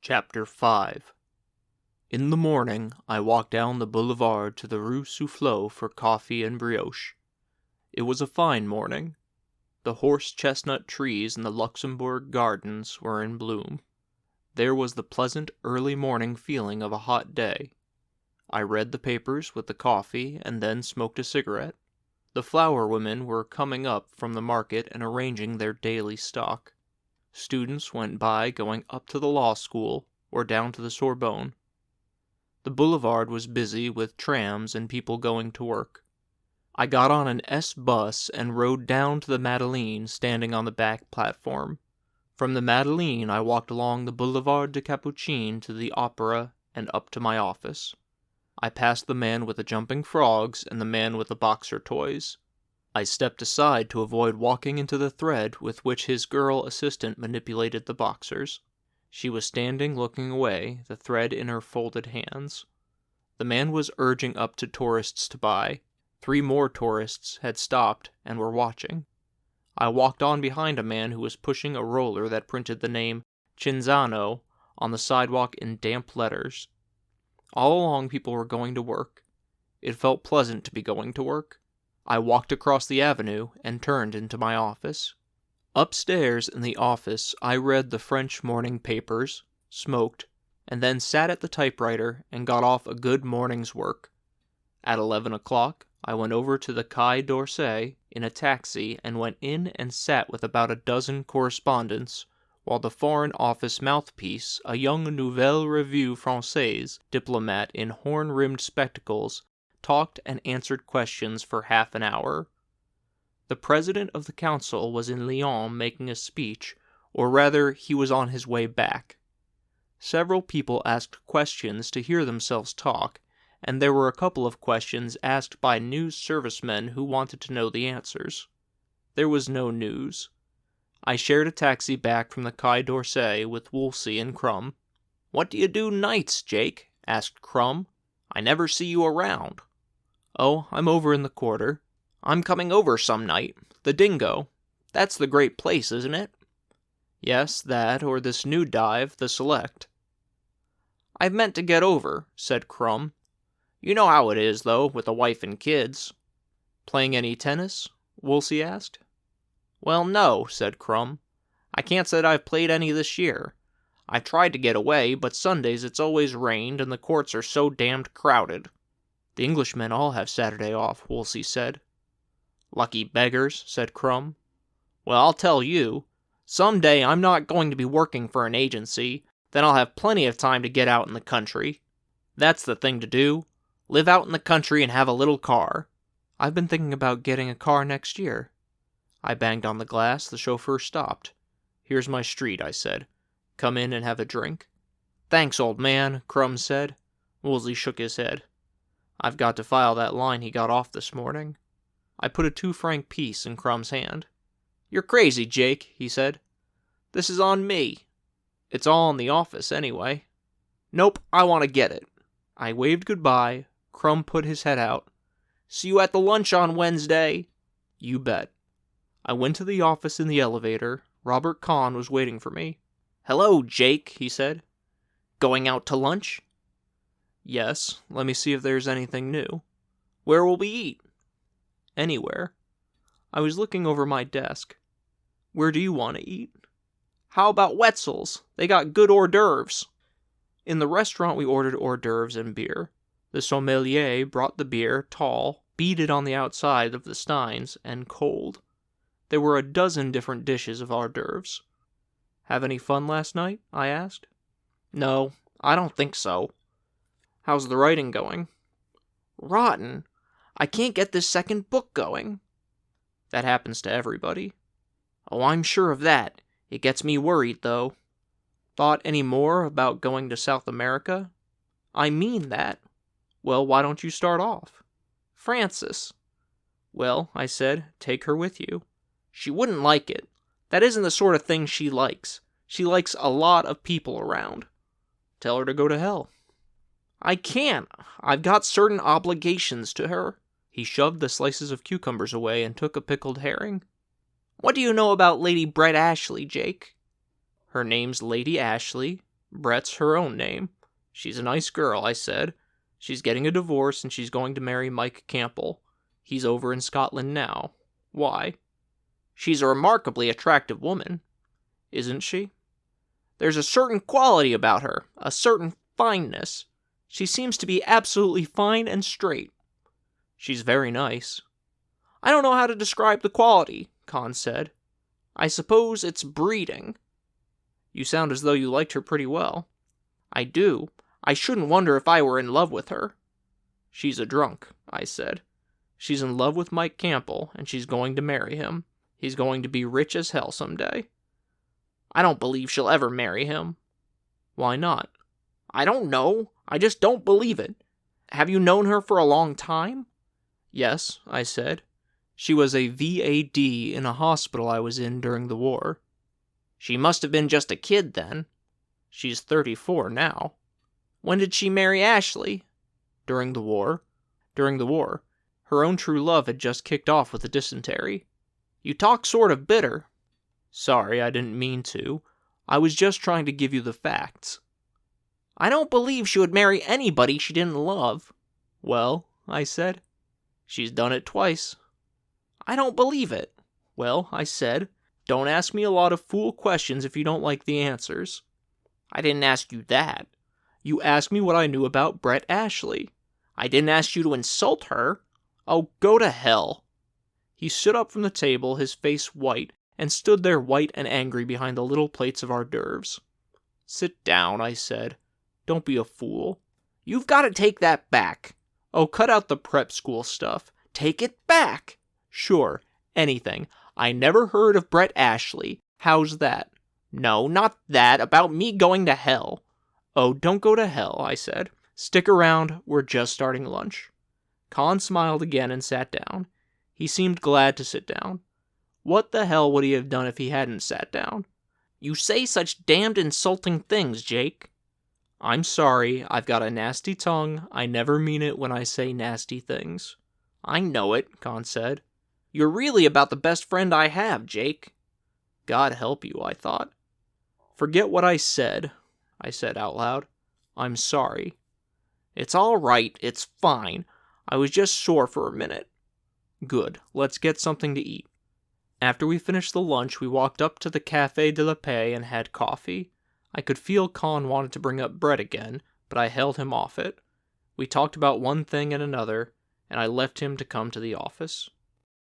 Chapter 5. In the morning, I walked down the boulevard to the Rue Soufflot for coffee and brioche. It was a fine morning. The horse-chestnut trees in the Luxembourg Gardens were in bloom. There was the pleasant early morning feeling of a hot day. I read the papers with the coffee and then smoked a cigarette. The flower women were coming up from the market and arranging their daily stock. Students went by going up to the law school or down to the Sorbonne. The boulevard was busy with trams and people going to work. I got on an S bus and rode down to the Madeleine, standing on the back platform. From the Madeleine I walked along the Boulevard de Capucines to the Opera and up to my office. I passed the man with the jumping frogs and the man with the boxer toys. I stepped aside to avoid walking into the thread with which his girl assistant manipulated the boxers. She was standing looking away, the thread in her folded hands. The man was urging up to tourists to buy. 3 more tourists had stopped and were watching. I walked on behind a man who was pushing a roller that printed the name Cinzano on the sidewalk in damp letters. All along people were going to work. It felt pleasant to be going to work. I walked across the avenue and turned into my office. Upstairs in the office, I read the French morning papers, smoked, and then sat at the typewriter and got off a good morning's work. At 11 o'clock, I went over to the Quai d'Orsay in a taxi and went in and sat with about a dozen correspondents, while the Foreign Office mouthpiece, a young Nouvelle Revue Française diplomat in horn-rimmed spectacles, talked and answered questions for half an hour. The president of the council was in Lyon making a speech, or rather he was on his way back. Several people asked questions to hear themselves talk, and there were a couple of questions asked by news servicemen who wanted to know the answers. There was no news. I shared a taxi back from the Quai d'Orsay with Woolsey and Crumb. "What do you do nights, Jake?" asked Crumb. "I never see you around." "Oh, I'm over in the quarter." "I'm coming over some night. The Dingo. That's the great place, isn't it?" "Yes, that, or this new dive, the Select." "I've meant to get over," said Crumb. "You know how it is, though, with a wife and kids." "Playing any tennis?" Woolsey asked. "Well, no," said Crumb. "I can't say I've played any this year. I've tried to get away, but Sundays it's always rained and the courts are so damned crowded." "The Englishmen all have Saturday off," Woolsey said. "Lucky beggars," said Crumb. "Well, I'll tell you. Some day I'm not going to be working for an agency, then I'll have plenty of time to get out in the country. That's the thing to do. Live out in the country and have a little car." "I've been thinking about getting a car next year." I banged on the glass. The chauffeur stopped. "Here's my street," I said. "Come in and have a drink." "Thanks, old man," Crumb said. Woolsey shook his head. "I've got to file that line he got off this morning." I put a 2-franc piece in Crumb's hand. "You're crazy, Jake," he said. "This is on me." "It's all in the office, anyway." "Nope, I want to get it." I waved goodbye. Crumb put his head out. "See you at the lunch on Wednesday." "You bet." I went to the office in the elevator. Robert Kahn was waiting for me. "Hello, Jake," he said. "Going out to lunch?" "Yes. Let me see if there's anything new." "Where will we eat?" "Anywhere." I was looking over my desk. "Where do you want to eat?" "How about Wetzel's? They got good hors d'oeuvres." In the restaurant we ordered hors d'oeuvres and beer. The sommelier brought the beer, tall, beaded on the outside of the steins, and cold. There were a dozen different dishes of hors d'oeuvres. "Have any fun last night?" I asked. "No, I don't think so." "How's the writing going?" "Rotten. I can't get this second book going." "That happens to everybody." "Oh, I'm sure of that. It gets me worried, though." "Thought any more about going to South America?" "I mean that." "Well, why don't you start off?" "Frances." "Well," I said, "take her with you." "She wouldn't like it. That isn't the sort of thing she likes. She likes a lot of people around." "Tell her to go to hell." "I can't. I've got certain obligations to her." He shoved the slices of cucumbers away and took a pickled herring. "What do you know about Lady Brett Ashley, Jake?" "Her name's Lady Ashley. Brett's her own name. She's a nice girl, I said. She's getting a divorce and she's going to marry Mike Campbell. He's over in Scotland now. Why? She's a remarkably attractive woman. Isn't she? There's a certain quality about her, a certain fineness. She seems to be absolutely fine and straight. She's very nice. I don't know how to describe the quality, Con said. I suppose it's breeding. You sound as though you liked her pretty well. I do. I shouldn't wonder if I were in love with her. She's a drunk, I said. She's in love with Mike Campbell, and she's going to marry him. He's going to be rich as hell someday. I don't believe she'll ever marry him. Why not? I don't know. I just don't believe it. Have you known her for a long time? Yes, I said. She was a VAD in a hospital I was in during the war. She must have been just a kid then. She's 34 now. When did she marry Ashley? During the war. During the war. Her own true love had just kicked off with a dysentery. You talk sort of bitter. Sorry, I didn't mean to. I was just trying to give you the facts. I don't believe she would marry anybody she didn't love. Well, I said, she's done it twice. I don't believe it. Well, I said, don't ask me a lot of fool questions if you don't like the answers. I didn't ask you that. You asked me what I knew about Brett Ashley. I didn't ask you to insult her. Oh, go to hell. He stood up from the table, his face white, and stood there white and angry behind the little plates of hors d'oeuvres. Sit down, I said. Don't be a fool. You've got to take that back. Oh, cut out the prep school stuff. Take it back. Sure, anything. I never heard of Brett Ashley. How's that? No, not that. About me going to hell. Oh, don't go to hell, I said. Stick around. We're just starting lunch. Con smiled again and sat down. He seemed glad to sit down. What the hell would he have done if he hadn't sat down? You say such damned insulting things, Jake. I'm sorry. I've got a nasty tongue. I never mean it when I say nasty things. I know it, Con said. You're really about the best friend I have, Jake. God help you, I thought. Forget what I said out loud. I'm sorry. It's all right. It's fine. I was just sore for a minute. Good. Let's get something to eat. After we finished the lunch, we walked up to the Café de la Paix and had coffee. I could feel Con wanted to bring up Brett again, but I held him off it. We talked about one thing and another, and I left him to come to the office.